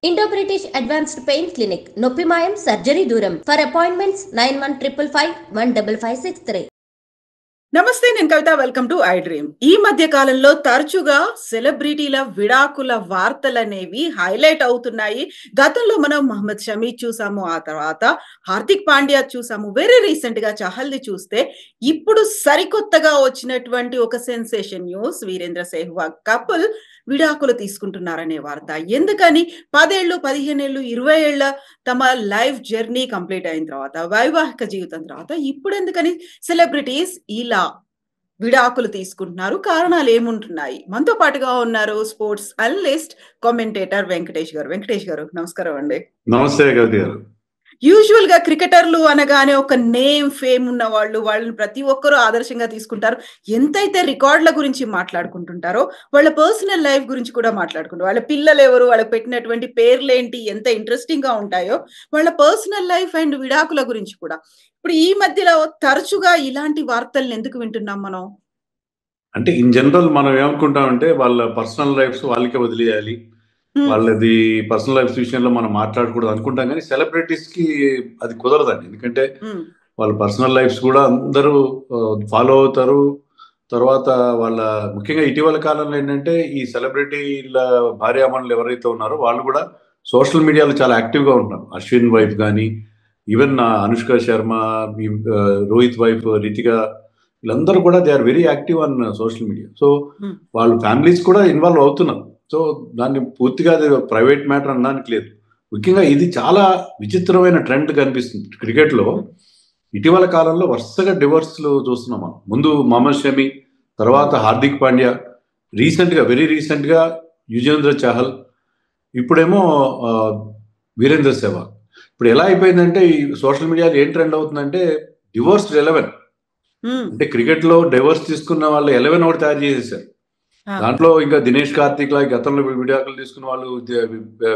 Indo British advanced pain clinic, నొప్పి మాయం, surgery దూరం. For appointments 9155515563. నమస్తే, నేను Kavitha. Welcome to I Dream. ఈ మధ్య కాలంలో తరచుగా సెలబ్రిటీల విడాకుల వార్తలనేవి హైలైట్ అవుతున్నాయి. గతంలో మనం మహమ్మద్ షమీ చూసాము, ఆ తర్వాత హార్దిక్ పాండ్యా చూసాము, వెరీ రీసెంట్ గా చహల్ది చూస్తే ఇప్పుడు సరికొత్తగా వచ్చినటువంటి ఒక sensation news, Virender Sehwag couple విడాకులు తీసుకుంటున్నారనే వార్త. ఎందుకని 10 ఏళ్ళు, 15 ఏళ్ళు, 20 ఏళ్ల తమ లైఫ్ జర్నీ కంప్లీట్ అయిన తర్వాత, వైవాహిక జీవితం తర్వాత ఇప్పుడు ఎందుకని సెలబ్రిటీస్ ఇలా విడాకులు తీసుకుంటున్నారు? కారణాలు ఏముంటున్నాయి? మనతో పాటుగా ఉన్నారు స్పోర్ట్స్ అనలిస్ట్, కామెంటేటర్ వెంకటేష్ గారు. వెంకటేష్ గారు, నమస్కారం అండి. నమస్తే గౌతి గారు. యూజువల్ గా క్రికెటర్లు అనగానే ఒక నేమ్, ఫేమ్ ఉన్న వాళ్ళని ప్రతి ఒక్కరూ ఆదర్శంగా తీసుకుంటారు. ఎంతైతే రికార్డుల గురించి మాట్లాడుకుంటుంటారో వాళ్ళ పర్సనల్ లైఫ్ గురించి కూడా మాట్లాడుకుంటారు. వాళ్ళ పిల్లలు ఎవరు, వాళ్ళకి పెట్టినటువంటి పేర్లేంటి, ఎంత ఇంట్రెస్టింగ్ గా ఉంటాయో వాళ్ళ పర్సనల్ లైఫ్ అండ్ విడాకుల గురించి కూడా. ఇప్పుడు ఈ మధ్యలో తరచుగా ఇలాంటి వార్తల్ని ఎందుకు వింటున్నాం మనం? అంటే ఇన్ జనరల్ మనం ఏమనుకుంటామంటే వాళ్ళ పర్సనల్ లైఫ్స్ వాళ్ళకే వదిలేయాలి, వాళ్ళది పర్సనల్ లైఫ్ విషయంలో మనం మాట్లాడకూడదు అనుకుంటాం. కానీ సెలబ్రిటీస్ కి అది కుదరదండి. ఎందుకంటే వాళ్ళ పర్సనల్ లైఫ్స్ కూడా అందరూ ఫాలో అవుతారు. తర్వాత వాళ్ళ ముఖ్యంగా ఇటీవల కాలంలో ఏంటంటే ఈ సెలబ్రిటీల భార్యామణులు ఎవరైతే ఉన్నారో వాళ్ళు కూడా సోషల్ మీడియాలో చాలా యాక్టివ్గా ఉంటున్నారు. అశ్విన్ వైఫ్ కానీ, ఈవెన్ అనుష్క శర్మ, రోహిత్ వైఫ్ రితిక, వీళ్ళందరూ కూడా they are very active on social media. So వాళ్ళ ఫ్యామిలీస్ కూడా ఇన్వాల్వ్ అవుతున్నారు. సో దాన్ని పూర్తిగా అది ప్రైవేట్ మ్యాటర్ అనడానికి లేదు. ముఖ్యంగా ఇది చాలా విచిత్రమైన ట్రెండ్ కనిపిస్తుంది క్రికెట్లో. ఇటీవల కాలంలో వరుసగా డివోర్స్లు చూస్తున్నాం మనం. ముందు మహమ్మద్ షమి, తర్వాత హార్దిక్ పాండ్యా, వెరీ రీసెంట్గా యుజవేంద్ర చహల్, ఇప్పుడేమో వీరేంద్ర సెహ్వాగ్. ఇప్పుడు ఎలా అయిపోయిందంటే ఈ సోషల్ మీడియాలో ఏం ట్రెండ్ అవుతుందంటే డివోర్స్డ్ 11. అంటే క్రికెట్ లో డైవర్స్ తీసుకున్న వాళ్ళు 11 ఒకటి తయారు చేసేసారు. దాంట్లో ఇంకా దినేష్ కార్తిక్ లా గతంలో విడాకులు తీసుకున్న వాళ్ళు,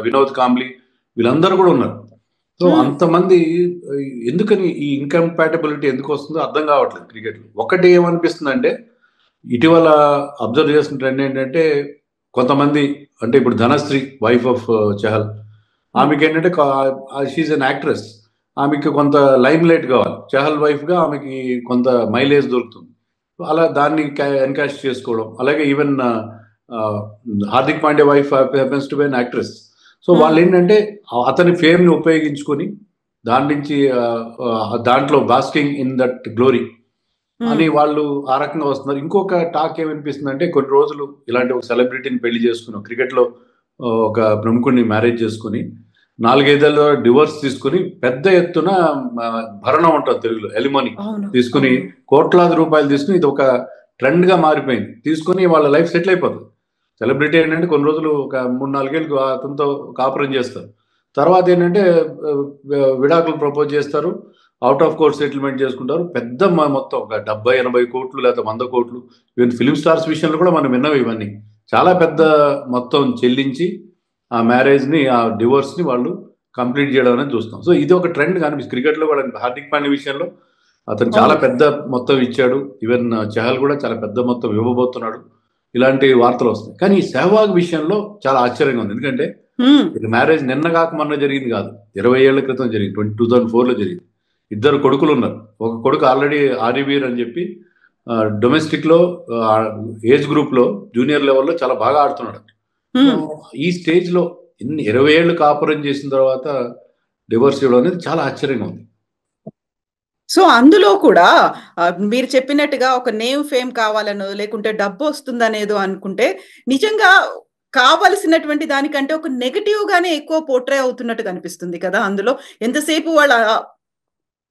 వినోద్ కాంబ్లీ, వీళ్ళందరూ కూడా ఉన్నారు. సో అంతమంది ఎందుకని ఈ ఇన్కంపాటబిలిటీ ఎందుకు వస్తుందో అర్థం కావట్లేదు క్రికెట్ లో. ఒకటి ఏమనిపిస్తుంది అంటే ఇటీవల అబ్జర్వ్ చేసిన ట్రెండ్ ఏంటంటే కొంతమంది, అంటే ఇప్పుడు ధనశ్రీ వైఫ్ ఆఫ్ చహల్, ఆమెకి ఏంటంటే షీఈ్ అన్ యాక్ట్రెస్, ఆమెకి కొంత లైమ్ లైట్ కావాలి. చహల్ వైఫ్గా ఆమెకి కొంత మైలేజ్ దొరుకుతుంది. అలా దాన్ని ఎన్కాష్ చేసుకోవడం. అలాగే even Hardik Pandya wife happens to be an actress. So వాళ్ళు ఏంటంటే అతని ఫేమ్ని ఉపయోగించుకొని దాని నుంచి దాంట్లో బాస్కింగ్ ఇన్ దట్ గ్లోరీ అని వాళ్ళు ఆ రకంగా వస్తున్నారు. ఇంకొక టాక్ ఏమనిపిస్తుంది అంటే కొన్ని రోజులు ఇలాంటి ఒక సెలబ్రిటీని పెళ్లి చేసుకున్నాం, క్రికెట్లో ఒక ప్రముఖుడిని మ్యారేజ్ చేసుకుని 4-5 ఏళ్ళ డివోర్స్ తీసుకుని పెద్ద ఎత్తున భరణం ఉంటుంది తెలుగులో, ఎలిమనీ తీసుకుని కోట్లాది రూపాయలు తీసుకుని ఇది ఒక ట్రెండ్ గా మారిపోయింది. తీసుకుని వాళ్ళ లైఫ్ సెటిల్ అయిపోతుంది. సెలబ్రిటీ ఏంటంటే కొన్ని రోజులు ఒక 3-4 ఏళ్ళు అతనితో కాపురం చేస్తారు. తర్వాత ఏంటంటే విడాకులు ప్రపోజ్ చేస్తారు, అవుట్ ఆఫ్ కోర్ట్ సెటిల్మెంట్ చేసుకుంటారు. పెద్ద మొత్తం ఒక 70-80 కోట్లు లేదా 100 కోట్లు, ఈవెన్ ఫిలిం స్టార్స్ విషయంలో కూడా మనం విన్నాం. ఇవన్నీ చాలా పెద్ద మొత్తం చెల్లించి ఆ మ్యారేజ్ ని, ఆ డివోర్స్ ని వాళ్ళు కంప్లీట్ చేయడం అనేది చూస్తాం. సో ఇది ఒక ట్రెండ్ కనిపిస్తుంది క్రికెట్ లో కూడా. హార్దిక్ పాండ్యా విషయంలో అతను చాలా పెద్ద మొత్తం ఇచ్చాడు, ఈవెన్ చహల్ కూడా చాలా పెద్ద మొత్తం ఇవ్వబోతున్నాడు. ఇలాంటి వార్తలు వస్తాయి. కానీ ఈ సెహ్వాగ్ విషయంలో చాలా ఆశ్చర్యంగా ఉంది. ఎందుకంటే ఇది మ్యారేజ్ నిన్న కాక మొన్న జరిగింది కాదు, 20 ఏళ్ల క్రితం జరిగింది. 2004లో జరిగింది. 2 కొడుకులు ఉన్నారు. ఒక కొడుకు ఆల్రెడీ ఆర్యవీర్ అని చెప్పి డొమెస్టిక్ లో ఏజ్ గ్రూప్ లో జూనియర్ లెవెల్లో చాలా బాగా ఆడుతున్నాడు. ఈ స్టేజ్ లో 20 ఏళ్ళు కాపురం చేసిన తర్వాత డివోర్స్ ఇవ్వడం అనేది చాలా ఆశ్చర్యంగా ఉంది. సో అందులో కూడా మీరు చెప్పినట్టుగా ఒక నేమ్, ఫేమ్ కావాలనో లేకుంటే డబ్బు వస్తుందనేదో అనుకుంటే నిజంగా కావలసినటువంటి దానికంటే ఒక నెగటివ్ గానే ఎక్కువ పోర్ట్రే అవుతున్నట్టు కనిపిస్తుంది కదా. అందులో ఎంతసేపు వాళ్ళ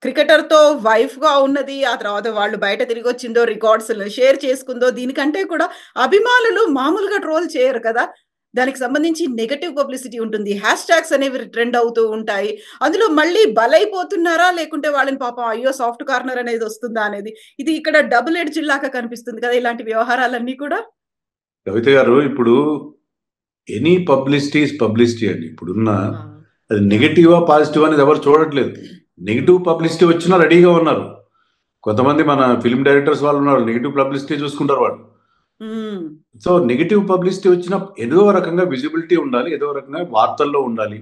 క్రికెటర్ తో వైఫ్ గా ఉన్నది, ఆ తర్వాత వాళ్ళు బయట తిరిగి వచ్చిందో, రికార్డ్స్ షేర్ చేసుకుందో, దీనికంటే కూడా అభిమానులు మామూలుగా ట్రోల్ చేయరు కదా. దానికి సంబంధించి నెగటివ్ పబ్లిసిటీ ఉంటుంది, హ్యాష్ ట్యాగ్స్ అనేవి ట్రెండ్ అవుతూ ఉంటాయి. అందులో మళ్ళీ బలైపోతున్నారా లేకుంటే వాళ్ళని పాపం అయ్యో సాఫ్ట్ కార్నర్ అనేది వస్తుందా అనేది, ఇది ఇక్కడ డబుల్ ఎడ్జ్ లాగా కనిపిస్తుంది కదా ఇలాంటి వ్యవహారాలన్నీ కూడా. కవిత గారు, ఇప్పుడు ఎనీ పబ్లిసిటీ ఇస్ పబ్లిసిటీ అండి. ఇప్పుడున్న అది నెగటివా పాజిటివ్ అనేది ఎవరు చూడట్లేదు. నెగిటివ్ పబ్లిసిటీ వచ్చినా రెడీగా ఉన్నారు. కొంతమంది మన ఫిల్మ్ డైరెక్టర్స్ వాళ్ళు ఉన్నారు, నెగిటివ్ పబ్లిసిటీ చూసుకుంటారు వాళ్ళు. సో నెగిటివ్ పబ్లిసిటీ వచ్చిన ఏదో రకంగా విజిబిలిటీ ఉండాలి, ఏదో రకంగా వార్తల్లో ఉండాలి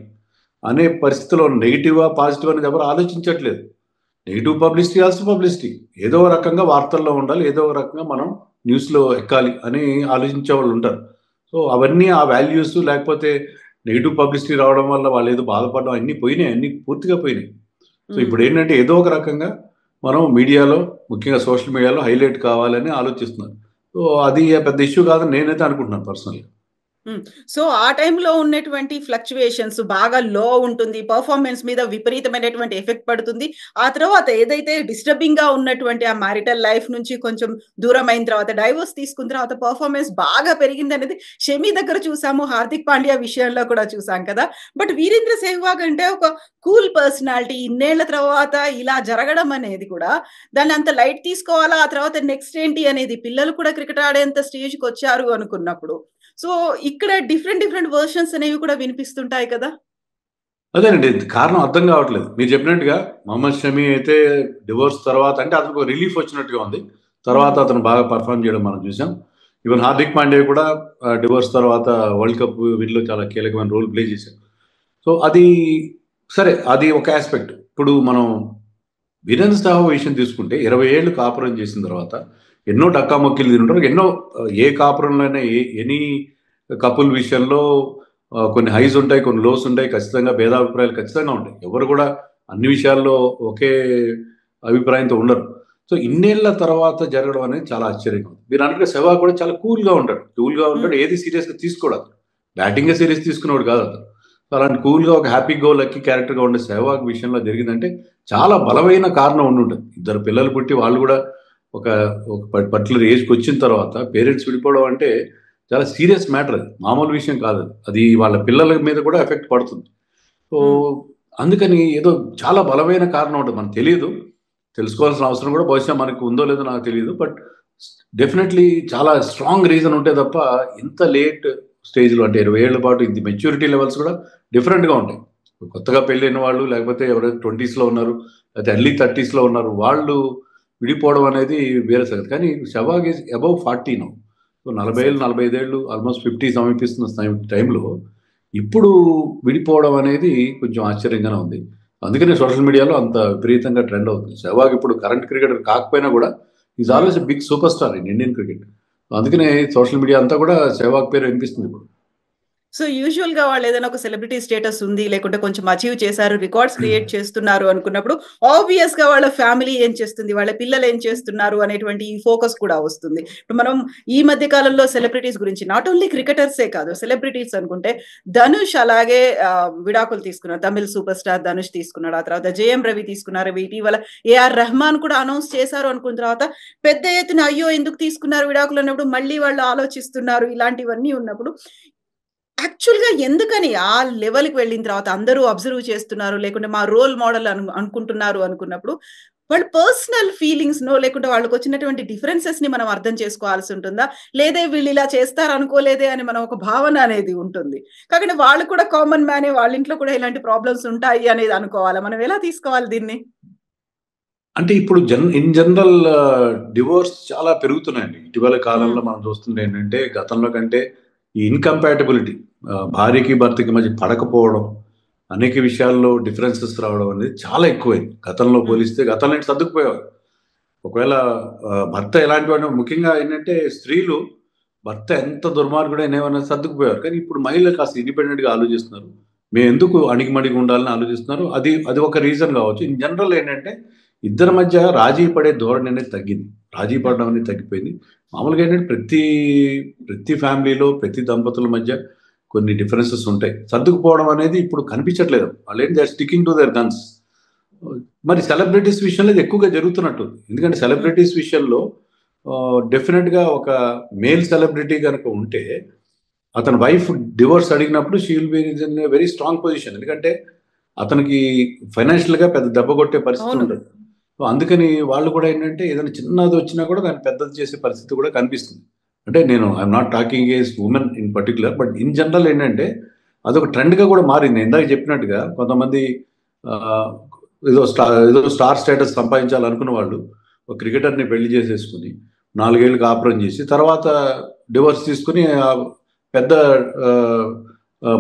అనే పరిస్థితిలో నెగిటివా పాజిటివ్ అనేది ఎవరు ఆలోచించట్లేదు. నెగిటివ్ పబ్లిసిటీ ఆల్సో పబ్లిసిటీ, ఏదో రకంగా వార్తల్లో ఉండాలి, ఏదో రకంగా మనం న్యూస్లో ఎక్కాలి అని ఆలోచించే వాళ్ళు ఉంటారు. సో అవన్నీ ఆ వాల్యూస్ లేకపోతే నెగిటివ్ పబ్లిసిటీ రావడం వల్ల వాళ్ళు ఏదో బాధపడడం అన్నీ పోయినాయి, అన్నీ పూర్తిగా పోయినాయి. సో ఇప్పుడు ఏంటంటే ఏదో ఒక రకంగా మనం మీడియాలో, ముఖ్యంగా సోషల్ మీడియాలో హైలైట్ కావాలని ఆలోచిస్తున్నారు. సో అది పెద్ద ఇష్యూ కాదని నేనైతే అనుకుంటున్నాను పర్సనల్గా. సో ఆ టైంలో ఉన్నటువంటి ఫ్లక్చువేషన్స్ బాగా లో ఉంటుంది, పర్ఫార్మెన్స్ మీద విపరీతమైనటువంటి ఎఫెక్ట్ పడుతుంది. ఆ తర్వాత ఏదైతే డిస్టర్బింగ్ గా ఉన్నటువంటి ఆ మ్యారిటల్ లైఫ్ నుంచి కొంచెం దూరం అయిన తర్వాత, డైవోర్స్ తీసుకున్న తర్వాత పర్ఫార్మెన్స్ బాగా పెరిగింది అనేది షమి దగ్గర చూసాము, హార్దిక్ పాండ్యా విషయంలో కూడా చూసాం కదా. బట్ వీరేంద్ర సెహ్వాగ్ అంటే ఒక కూల్ పర్సనాలిటీ, ఇన్నేళ్ల తర్వాత ఇలా జరగడం అనేది కూడా దాన్ని అంత లైట్ తీసుకోవాలా, ఆ తర్వాత నెక్స్ట్ ఏంటి అనేది, పిల్లలు కూడా క్రికెట్ ఆడేంత స్టేజ్కి వచ్చారు అనుకున్నప్పుడు. సో ఇక్కడ డిఫరెంట్ వర్షన్స్ అనేవి కూడా వినిపిస్తుంటాయి కదా. అదేనండి, కారణం అర్థం కావట్లేదు. మీరు చెప్పినట్టుగా మొహమ్మద్ షమి అయితే డివోర్స్ తర్వాత అంటే అతనికి రిలీఫ్ వచ్చినట్టుగా ఉంది, తర్వాత అతను బాగా పర్ఫామ్ చేయడం మనం చూసాం. ఈవెన్ హార్దిక్ పాండ్యా కూడా డివోర్స్ తర్వాత వరల్డ్ కప్ విన్లో చాలా కీలకమైన రోల్ ప్లే చేశారు. సో అది సరే, అది ఒక ఆస్పెక్ట్. ఇప్పుడు మనం వీరేంద్ర సెహ్వాగ్ విషయం తీసుకుంటే 20 ఏళ్ళు కాపురం చేసిన తర్వాత ఎన్నో డక్కామొక్కిలు తింటారు, ఎన్నో ఏ కాపురంలోనే ఎనీ కపుల్ విషయంలో కొన్ని హైస్ ఉంటాయి, కొన్ని లోస్ ఉంటాయి, ఖచ్చితంగా భేదాభిప్రాయాలు ఖచ్చితంగా ఉంటాయి. ఎవరు కూడా అన్ని విషయాల్లో ఒకే అభిప్రాయంతో ఉండరు. సో ఇన్నేళ్ల తర్వాత జరగడం అనేది చాలా ఆశ్చర్యంగా ఉంది. మీరు అన్నట్టు సెహ్వాగ్ కూడా చాలా కూల్గా ఉంటాడు, ఏది సీరియస్గా తీసుకోవడం, బ్యాటింగే సీరియస్ తీసుకునేవాడు కాదు అతను. సో అలాంటి కూల్గా ఒక హ్యాపీ గో లక్కీ క్యారెక్టర్గా ఉండే సెహ్వాగ్ విషయంలో జరిగిందంటే చాలా బలమైన కారణం ఉండుంటుంది. ఇద్దరు పిల్లలు పుట్టి వాళ్ళు కూడా ఒక పర్టికులర్ ఏజ్కి వచ్చిన తర్వాత పేరెంట్స్ విడిపోవడం అంటే చాలా సీరియస్ మ్యాటర్, అది మామూలు విషయం కాదు. అది వాళ్ళ పిల్లల మీద కూడా ఎఫెక్ట్ పడుతుంది. సో అందుకని ఏదో చాలా బలమైన కారణం ఉంటుంది, మనకు తెలియదు, తెలుసుకోవాల్సిన అవసరం కూడా బహుశా మనకు ఉందో లేదో నాకు తెలియదు. బట్ డెఫినెట్లీ చాలా స్ట్రాంగ్ రీజన్ ఉంటే తప్ప ఇంత లేట్ స్టేజ్లో అంటే 20 ఏళ్ల పాటు ఇది మెచ్యూరిటీ లెవెల్స్ కూడా డిఫరెంట్గా ఉంటాయి. కొత్తగా పెళ్ళైన వాళ్ళు, లేకపోతే ఎవరైతే 20s ఉన్నారు, లేకపోతే ఎర్లీ 30s ఉన్నారు, వాళ్ళు విడిపోవడం అనేది వేరే సంగతి. కానీ Sehwag is above 40 now. So 40 ఏళ్ళు 45 ఏళ్ళు ఆల్మోస్ట్ 50 సమీపిస్తున్న టైంలో ఇప్పుడు విడిపోవడం అనేది కొంచెం ఆశ్చర్యంగానే ఉంది. అందుకనే సోషల్ మీడియాలో అంత విపరీతంగా ట్రెండ్ అవుతుంది. సెహ్వాగ్ ఇప్పుడు కరెంట్ క్రికెటర్ కాకపోయినా కూడా is always a big super star in Indian cricket. అందుకనే సోషల్ మీడియా అంతా కూడా సెహ్వాగ్ పేరు వినిపిస్తుంది ఇప్పుడు. సో యూజువల్ గా వాళ్ళు ఏదైనా ఒక సెలబ్రిటీ స్టేటస్ ఉంది, లేకుంటే కొంచెం అచీవ్ చేశారు, రికార్డ్స్ క్రియేట్ చేస్తున్నారు అనుకున్నప్పుడు ఆబ్వియస్ గా వాళ్ళ ఫ్యామిలీ ఏం చేస్తుంది, వాళ్ళ పిల్లలు ఏం చేస్తున్నారు అనేటువంటి ఫోకస్ కూడా వస్తుంది. ఇప్పుడు మనం ఈ మధ్య కాలంలో సెలబ్రిటీస్ గురించి, నాట్ ఓన్లీ క్రికెటర్సే కాదు, సెలబ్రిటీస్ అనుకుంటే ధనుష్ అలాగే విడాకులు తీసుకున్నారు. తమిళ్ సూపర్ స్టార్ ధనుష్ తీసుకున్నాడు, ఆ తర్వాత జేఎం రవి తీసుకున్నారు, ఇటీవల ఏఆర్ రెహమాన్ కూడా అనౌన్స్ చేశారు. అనుకున్న తర్వాత పెద్ద ఎత్తున అయ్యో ఎందుకు తీసుకున్నారు విడాకులు అన్నప్పుడు మళ్ళీ వాళ్ళు ఆలోచిస్తున్నారు. ఇలాంటివన్నీ ఉన్నప్పుడు యాక్చువల్గా ఎందుకని ఆ లెవెల్కి వెళ్ళిన తర్వాత అందరూ అబ్జర్వ్ చేస్తున్నారు, లేకుంటే మా రోల్ మోడల్ అనుకుంటున్నారు అనుకున్నప్పుడు వాళ్ళ పర్సనల్ ఫీలింగ్స్ నో, లేకుంటే వాళ్ళకి వచ్చినటువంటి డిఫరెన్సెస్ ని మనం అర్థం చేసుకోవాల్సి ఉంటుందా, లేదే వీళ్ళు ఇలా చేస్తారు అనుకోలేదే అని మనం ఒక భావన అనేది ఉంటుంది. కాబట్టి వాళ్ళు కూడా కామన్ మ్యానే, వాళ్ళ ఇంట్లో కూడా ఇలాంటి ప్రాబ్లమ్స్ ఉంటాయి అనేది అనుకోవాలా, మనం ఎలా తీసుకోవాలి దీన్ని? అంటే ఇప్పుడు ఇన్ జనరల్ డివోర్స్ చాలా పెరుగుతున్నాయండి ఇటీవల కాలంలో. మనం చూస్తుంటే ఏంటంటే గతంలో కంటే ఈ ఇన్కంపాటబిలిటీ, భార్యకి భర్తకి మధ్య పడకపోవడం, అనేక విషయాల్లో డిఫరెన్సెస్ రావడం అనేది చాలా ఎక్కువైంది. గతంలో పోలిస్తే గతంలో సర్దుకుపోయేవారు. ఒకవేళ భర్త ఎలాంటి వాడు, ముఖ్యంగా ఏంటంటే స్త్రీలు భర్త ఎంత దుర్మార్గుడైనా ఏమైనా సర్దుకుపోయారు. కానీ ఇప్పుడు మహిళలు కాస్త ఇండిపెండెంట్గా ఆలోచిస్తున్నారు, మేము ఎందుకు అణిగిమణిగి ఉండాలని ఆలోచిస్తున్నారు. అది ఒక రీజన్ కావచ్చు. ఇన్ జనరల్ ఏంటంటే ఇద్దరి మధ్య రాజీ పడే ధోరణి అనేది తగ్గింది, రాజీ పడడం అనేది తగ్గిపోయింది. మామూలుగా ఏంటంటే ప్రతి ఫ్యామిలీలో ప్రతి దంపతుల మధ్య కొన్ని డిఫరెన్సెస్ ఉంటాయి. సర్దుకుపోవడం అనేది ఇప్పుడు కనిపించట్లేదు. వాళ్ళు ఏంటి, they are sticking to their guns. మరి సెలబ్రిటీస్ విషయంలో ఇది ఎక్కువగా జరుగుతున్నట్టు. ఎందుకంటే సెలబ్రిటీస్ విషయంలో డెఫినెట్గా ఒక మేల్ సెలబ్రిటీ కనుక ఉంటే అతని వైఫ్ డివోర్స్ అడిగినప్పుడు she will be in a very strong position. ఎందుకంటే అతనికి ఫైనాన్షియల్గా పెద్ద దెబ్బ కొట్టే పరిస్థితి ఉంటుంది. సో అందుకని వాళ్ళు కూడా ఏంటంటే ఏదైనా చిన్నది వచ్చినా కూడా దాన్ని పెద్దది చేసే పరిస్థితి కూడా కనిపిస్తుంది. అంటే నేను I'm not talking as women in particular, but in general ఏంటంటే అదొక ట్రెండ్గా కూడా మారింది. ఇందాక చెప్పినట్టుగా కొంతమంది ఏదో స్టార్ స్టేటస్ సంపాదించాలనుకున్న వాళ్ళు ఒక క్రికెటర్ని పెళ్లి చేసేసుకుని 4 ఏళ్ళు కాపురం చేసి తర్వాత డివోర్స్ తీసుకుని పెద్ద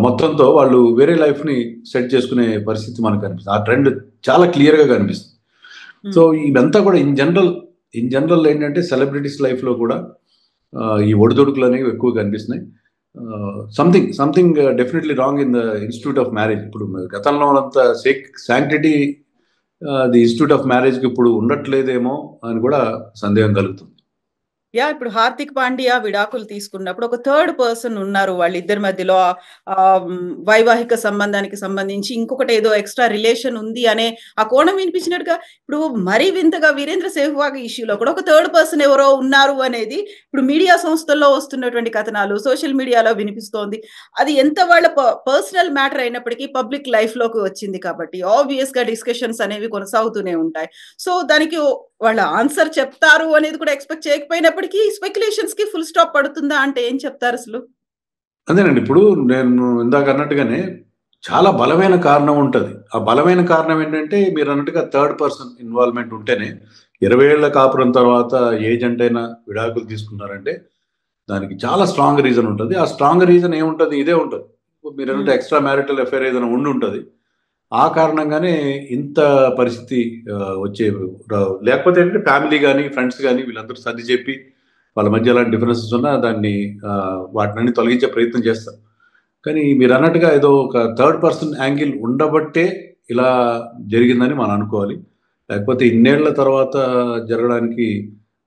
మొత్తంతో వాళ్ళు వేరే లైఫ్ని సెట్ చేసుకునే పరిస్థితి మనకు కనిపిస్తుంది. ఆ ట్రెండ్ చాలా క్లియర్గా కనిపిస్తుంది. సో ఇవంతా కూడా ఇన్ జనరల్ ఏంటంటే సెలబ్రిటీస్ లైఫ్లో కూడా ఈ ఒడిదొడుకులు అనేవి ఎక్కువ కనిపిస్తున్నాయి. Something definitely wrong in the institute of marriage. ఇప్పుడు గతంలో ఉన్నంత శాంక్టిటీ ది ఇన్స్టిట్యూట్ ఆఫ్ మ్యారేజ్కి ఇప్పుడు ఉండట్లేదేమో అని కూడా సందేహం కలుగుతుంది. ఇప్పుడు హార్దిక్ పాండ్యా విడాకులు తీసుకున్నప్పుడు ఒక థర్డ్ పర్సన్ ఉన్నారు వాళ్ళిద్దరి మధ్యలో, వైవాహిక సంబంధానికి సంబంధించి ఇంకొకటి ఏదో ఎక్స్ట్రా రిలేషన్ ఉంది అనే ఆ కోణం వినిపించినట్టుగా ఇప్పుడు మరీ వింతగా వీరేంద్ర సెహ్వాగ్ ఇష్యూలో కూడా ఒక థర్డ్ పర్సన్ ఎవరో ఉన్నారు అనేది ఇప్పుడు మీడియా సంస్థల్లో వస్తున్నటువంటి కథనాలు సోషల్ మీడియాలో వినిపిస్తోంది. అది ఎంత వాళ్ళ పర్సనల్ మ్యాటర్ అయినప్పటికీ పబ్లిక్ లైఫ్ లోకి వచ్చింది కాబట్టి ఆబ్వియస్ గా డిస్కషన్స్ అనేవి కొనసాగుతూనే ఉంటాయి. సో దానికి వాళ్ళ ఆన్సర్ చెప్తారు అనేది కూడా ఎక్స్పెక్ట్ చేయకపోయినప్పటికీ స్పెక్యులేషన్స్ కి ఫుల్ స్టాప్ పడుతుందా అంటే ఏం చెప్తారు అసలు? అదేనండి, ఇప్పుడు నేను ఇందాక అన్నట్టుగానే చాలా బలమైన కారణం ఉంటుంది. ఆ బలమైన కారణం ఏంటంటే మీరు అన్నట్టుగా థర్డ్ పర్సన్ ఇన్వాల్వ్మెంట్ ఉంటేనే 20 ఏళ్ల కాపురం తర్వాత ఏజెంట్ అయినా విడాకులు తీసుకున్నారంటే దానికి చాలా స్ట్రాంగ్ రీజన్ ఉంటుంది. ఆ స్ట్రాంగ్ రీజన్ ఏముంటుంది? ఇదే ఉంటుంది. మీరు అన్నట్టు ఎక్స్ట్రా మ్యారిటల్ అఫైర్ ఏదైనా ఉంటుంది. ఆ కారణంగానే ఇంత పరిస్థితి వచ్చే, లేకపోతే ఏంటంటే ఫ్యామిలీ కానీ ఫ్రెండ్స్ కానీ వీళ్ళందరూ సర్ది చెప్పి వాళ్ళ మధ్య ఎలాంటి డిఫరెన్సెస్ ఉన్నా దాన్ని వాటిని తొలగించే ప్రయత్నం చేస్తారు. కానీ మీరు అన్నట్టుగా ఏదో ఒక థర్డ్ పర్సన్ యాంగిల్ ఉండబట్టే ఇలా జరిగిందని మనం అనుకోవాలి. లేకపోతే ఇన్నేళ్ల తర్వాత జరగడానికి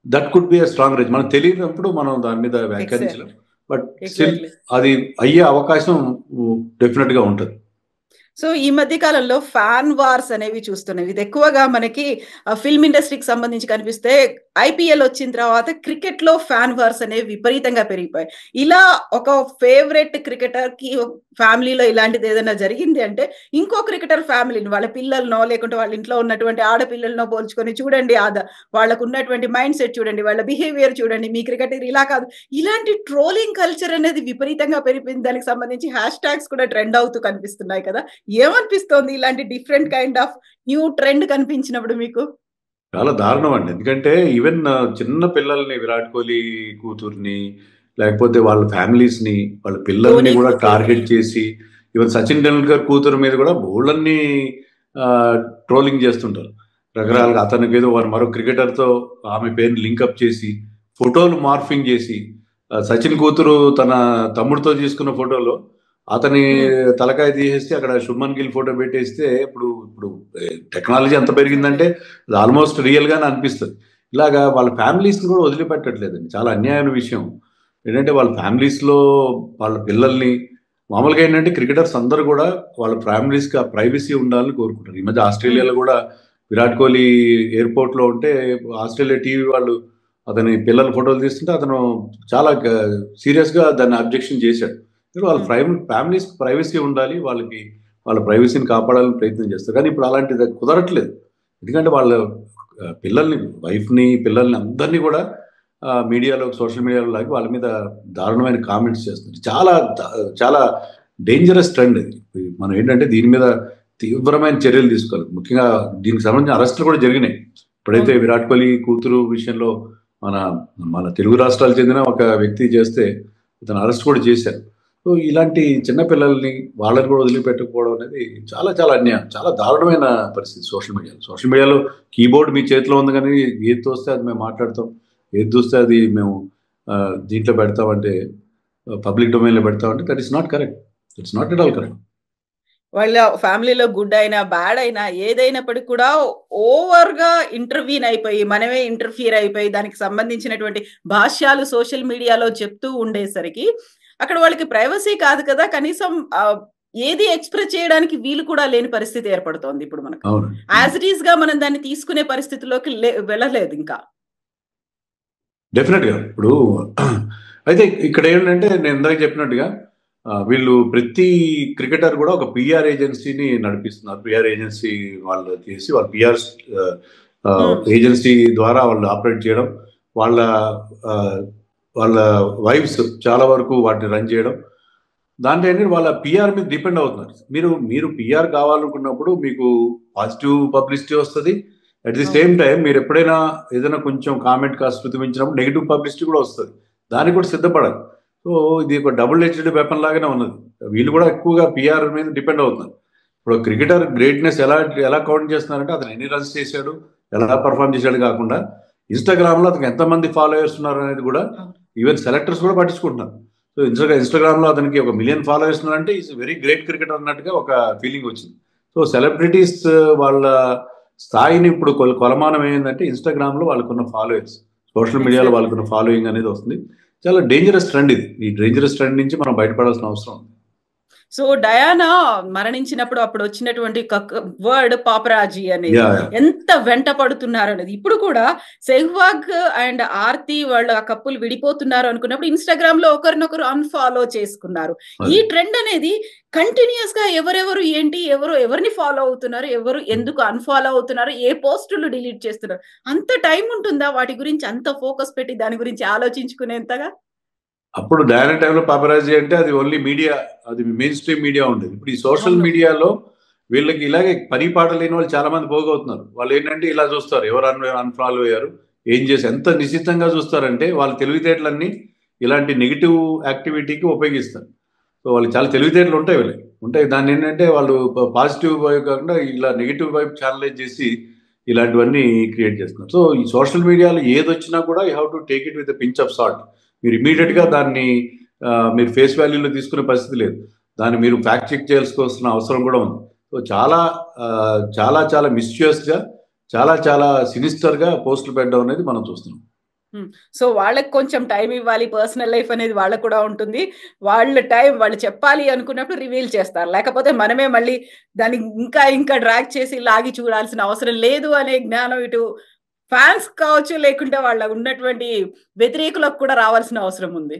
that could be a strong reason. మనకు తెలియనప్పుడు మనం దాని మీద వ్యాఖ్యానించలేం. బట్ స్టిల్ అది అయ్యే అవకాశం డెఫినెట్ గా ఉంటుంది. సో ఈ మధ్య కాలంలో ఫ్యాన్ వార్స్ అనేవి చూస్తున్నాం. ఇది ఎక్కువగా మనకి ఫిల్మ్ ఇండస్ట్రీకి సంబంధించి కనిపిస్తే ఐపీఎల్ వచ్చిన తర్వాత క్రికెట్ లో ఫ్యాన్ వార్స్ అనేవి విపరీతంగా పెరిగిపోయాయి. ఇలా ఒక ఫేవరెట్ క్రికెటర్ కి ఫ్యామిలీలో ఇలాంటిది ఏదైనా జరిగింది అంటే ఇంకో క్రికెటర్ ఫ్యామిలీని వాళ్ళ పిల్లలనో లేకుంటే వాళ్ళ ఇంట్లో ఉన్నటువంటి ఆడపిల్లలనో పోల్చుకొని చూడండి, వాళ్ళకు ఉన్నటువంటి మైండ్ సెట్ చూడండి, వాళ్ళ బిహేవియర్ చూడండి, మీ క్రికెటర్ ఇలా కాదు, ఇలాంటి ట్రోలింగ్ కల్చర్ అనేది విపరీతంగా పెరిగిపోయింది. దానికి సంబంధించి హ్యాష్ ట్యాగ్స్ కూడా ట్రెండ్ అవుతూ కనిపిస్తున్నాయి కదా. ఏమనిపిస్తోంది ఇలాంటి different kind of new trend కనిపించినప్పుడు మీకు? చాలా దారుణం అండి. ఎందుకంటే ఈవెన్ చిన్న పిల్లల్ని, విరాట్ కోహ్లీ కూతుర్ని, లేకపోతే వాళ్ళ ఫ్యామిలీస్ని, వాళ్ళ పిల్లల్ని కూడా టార్గెట్ చేసి, ఈవెన్ సచిన్ టెండూల్కర్ కూతురు మీద కూడా బోళ్ళన్ని ట్రోలింగ్ చేస్తుంటారు రకరకాలుగా. అతనికి ఏదో మరో క్రికెటర్తో ఆమె పేరుని లింకప్ చేసి ఫోటోలు మార్ఫింగ్ చేసి, సచిన్ కూతురు తన తమ్ముడితో తీసుకున్న ఫోటోలో అతని తలకాయ తీసేస్తే అక్కడ శుభ్మన్ గిల్ ఫోటో పెట్టేస్తే ఇప్పుడు టెక్నాలజీ ఎంత పెరిగిందంటే అది ఆల్మోస్ట్ రియల్ గానే అనిపిస్తుంది. ఇలాగా వాళ్ళ ఫ్యామిలీస్ కూడా వదిలిపెట్టట్లేదండి. చాలా అన్యాయమైన విషయం ఏంటంటే వాళ్ళ ఫ్యామిలీస్ లో వాళ్ళ పిల్లల్ని, మామూలుగా ఏంటంటే క్రికెటర్స్ అందరూ కూడా వాళ్ళ ఫ్యామిలీస్ కి ఆ ప్రైవసీ ఉండాలని కోరుకుంటారు. ఈ మధ్య ఆస్ట్రేలియాలో కూడా విరాట్ కోహ్లీ ఎయిర్పోర్ట్ లో ఉంటే ఆస్ట్రేలియా టీవీ వాళ్ళు అతని పిల్లల ఫోటోలు తీస్తుంటే అతను చాలా సీరియస్ గా దాన్ని అబ్జెక్షన్ చేశాడు. వాళ్ళ ఫ్యామిలీస్ ప్రైవసీ ఉండాలి, వాళ్ళ ప్రైవసీని కాపాడాలని ప్రయత్నం చేస్తారు. కానీ ఇప్పుడు అలాంటిది కుదరట్లేదు. ఎందుకంటే వాళ్ళ పిల్లల్ని, వైఫ్ని, పిల్లల్ని అందరినీ కూడా మీడియాలో, సోషల్ మీడియాలో లాగి వాళ్ళ మీద దారుణమైన కామెంట్స్ చేస్తున్నారు. చాలా చాలా డేంజరస్ ట్రెండ్ ఇది. మనం ఏంటంటే దీని మీద తీవ్రమైన చర్యలు తీసుకోవాలి. ముఖ్యంగా దీనికి సంబంధించిన అరెస్టులు కూడా జరిగినాయి. ఇప్పుడైతే విరాట్ కోహ్లీ కూతురు విషయంలో మన తెలుగు రాష్ట్రాలకు చెందిన ఒక వ్యక్తి చేస్తే అతను అరెస్ట్ కూడా చేశారు. సో ఇలాంటి చిన్న పిల్లల్ని వాళ్ళని కూడా వదిలిపెట్టకపోవడం అనేది చాలా చాలా అన్యాయం, చాలా దారుణమైన పరిస్థితి. సోషల్ మీడియాలో కీబోర్డ్ మీ చేతిలో ఉంది, కానీ ఏది తోస్తే అది మేము మాట్లాడతాం, ఏది చూస్తే అది మేము దీంట్లో పెడతామంటే, పబ్లిక్ డొమైన్లో పెడతామంటే that is not correct. It's not at all correct. వాళ్ళ ఫ్యామిలీలో గుడ్ అయినా బ్యాడ్ అయినా ఏదైనప్పటికీ కూడా ఓవర్ గా ఇంటర్వ్యూన్ అయిపోయి, మనమే ఇంటర్ఫియర్ అయిపోయి దానికి సంబంధించినటువంటి భాష్యాలు సోషల్ మీడియాలో చెప్తూ ఉండేసరికి అక్కడ వాళ్ళకి ప్రైవసీ కాదు కదా, కనీసం ఏది ఎక్స్ప్రెస్ చేయడానికి వీలు కూడా లేని పరిస్థితి ఏర్పడుతోంది ఇప్పుడు మనకు. యాజ్ ఇట్ ఈస్ గా మనం దాన్ని తీసుకునే పరిస్థితిలోకి వెళ్ళలేదు ఇంకా. డెఫినెట్ గా. ఇప్పుడు అయితే ఇక్కడ ఏంటంటే నేను ఇందాక చెప్పినట్టుగా వీళ్ళు ప్రతి క్రికెటర్ కూడా ఒక పిఆర్ ఏజెన్సీని నడిపిస్తున్నారు. పిఆర్ ఏజెన్సీ వాళ్ళు చేసి వాళ్ళ పిఆర్ ఏజెన్సీ ద్వారా వాళ్ళు ఆపరేట్ చేయడం, వాళ్ళ వైఫ్స్ చాలా వరకు వాటిని రన్ చేయడం, దాంట్లో ఏంటంటే వాళ్ళ పిఆర్ మీద డిపెండ్ అవుతున్నారు. మీరు పిఆర్ కావాలనుకున్నప్పుడు మీకు పాజిటివ్ పబ్లిసిటీ వస్తుంది, అట్ ది సేమ్ టైం మీరు ఎప్పుడైనా ఏదైనా కొంచెం కామెంట్ కాస్త ప్రతిమించినప్పుడు నెగిటివ్ పబ్లిసిటీ కూడా వస్తుంది, దానికి కూడా సిద్ధపడాలి. సో ఇది ఒక డబుల్ ఎడ్జ్డ్ వెపన్ లాగానే ఉన్నది. వీళ్ళు కూడా ఎక్కువగా పిఆర్ మీద డిపెండ్ అవుతున్నారు. ఇప్పుడు క్రికెటర్ గ్రేట్నెస్ ఎలా ఎలా కౌంట్ చేస్తున్నారంటే అతను ఎన్ని రన్స్ చేశాడు, ఎలా పర్ఫామ్ చేశాడు కాకుండా ఇన్స్టాగ్రామ్లో అతనికి ఎంతమంది ఫాలోయర్స్ ఉన్నారు అనేది కూడా ఈవెన్ సెలెక్టర్స్ కూడా పట్టించుకుంటున్నారు. సో ఇన్స్టాగ్రామ్లో అతనికి 1 మిలియన్ ఫాలోయర్స్ ఉన్నారంటే ఈజ్ వెరీ గ్రేట్ క్రికెటర్ అన్నట్టుగా ఒక ఫీలింగ్ వచ్చింది. సో సెలబ్రిటీస్ వాళ్ళ స్థాయిని ఇప్పుడు కొలమానం ఏంటంటే ఇన్స్టాగ్రామ్లో వాళ్ళకున్న ఫాలోయర్స్, సోషల్ మీడియాలో వాళ్ళకున్న ఫాలోయింగ్ అనేది వస్తుంది. చాలా డేంజరస్ ట్రెండ్ ఇది. ఈ డేంజరస్ ట్రెండ్ నుంచి మనం బయటపడాల్సిన అవసరం ఉంది. సో డయానా మరణించినప్పుడు అప్పుడు వచ్చినటువంటి వర్డ్ పాపరాజీ అనేది ఎంత వెంట పడుతున్నారు అనేది. ఇప్పుడు కూడా సెహ్వాగ్ అండ్ ఆర్తి వాళ్ళు ఆ కప్పులు విడిపోతున్నారు అనుకున్నప్పుడు ఇన్స్టాగ్రామ్ లో ఒకరినొకరు అన్ఫాలో చేసుకున్నారు. ఈ ట్రెండ్ అనేది కంటిన్యూస్ గా ఎవరెవరు ఏంటి, ఎవరిని ఫాలో అవుతున్నారు, ఎవరు ఎందుకు అన్ఫాలో అవుతున్నారు, ఏ పోస్టులు డిలీట్ చేస్తున్నారు, అంత టైం ఉంటుందా వాటి గురించి అంత ఫోకస్ పెట్టి దాని గురించి ఆలోచించుకునేంతగా? అప్పుడు డయానా టైంలో పాపరాజీ అంటే అది ఓన్లీ మీడియా, అది మెయిన్ స్ట్రీమ్ మీడియా ఉండేది. ఇప్పుడు ఈ సోషల్ మీడియాలో వీళ్ళకి ఇలాగే పని పాట లేని వాళ్ళు చాలా మంది పోగవుతున్నారు. వాళ్ళు ఏంటంటే ఇలా చూస్తారు, ఎవరు అన్ఫాలో అయ్యారు, ఏం చేసి ఎంత నిశ్చితంగా చూస్తారంటే వాళ్ళ తెలివితేటలన్నీ ఇలాంటి నెగిటివ్ యాక్టివిటీకి ఉపయోగిస్తారు. సో వాళ్ళు చాలా తెలివితేటలు ఉంటాయి, వీళ్ళకి ఉంటాయి. దాన్ని ఏంటంటే వాళ్ళు పాజిటివ్ వైపు కాకుండా ఇలా నెగిటివ్ వైపు ఛానలైజ్ చేసి ఇలాంటివన్నీ క్రియేట్ చేస్తున్నారు. సో ఈ సోషల్ మీడియాలో ఏది వచ్చినా కూడా you have to take it with pinch of salt. మీరు ఇమీడియట్గా దాన్ని మీరు ఫేస్ వాల్యూలో తీసుకునే పరిస్థితి లేదు. దాన్ని మీరు ఫ్యాక్ట్ చెక్ చేయాల్సిన అవసరం కూడా ఉంది. సో చాలా చాలా చాలా మిస్యూస్గా, చాలా చాలా సినిస్టర్గా పోస్టులు పెట్టడం అనేది మనం చూస్తున్నాం. సో వాళ్ళకి కొంచెం టైం ఇవ్వాలి, పర్సనల్ లైఫ్ అనేది వాళ్ళకు కూడా ఉంటుంది. వాళ్ళ టైం వాళ్ళు చెప్పాలి అనుకున్నప్పుడు రివీల్ చేస్తారు, లేకపోతే మనమే మళ్ళీ దాన్ని ఇంకా ఇంకా డ్రాగ్ చేసి లాగి చూడాల్సిన అవసరం లేదు అనే జ్ఞానం ఇటు ఫ్యాన్స్ కావచ్చు, లేకుంటే వాళ్ళ ఉన్నటువంటి వ్యతిరేకులకు కూడా రావాల్సిన అవసరం ఉంది.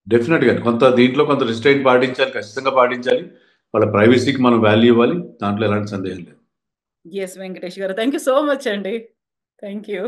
డెఫినెట్గా దీంట్లో కొంత రిస్ట్రైంట్ పాటించాలి, ఖచ్చితంగా పాటించాలి. వాళ్ళ ప్రైవసీకి మనం వాల్యూ ఇవ్వాలి, దాంట్లో ఎలాంటి సందేహం లేదు. ఎస్ వెంకటేష్ గారు, థ్యాంక్ యూ సో మచ్ అండి. Thank you.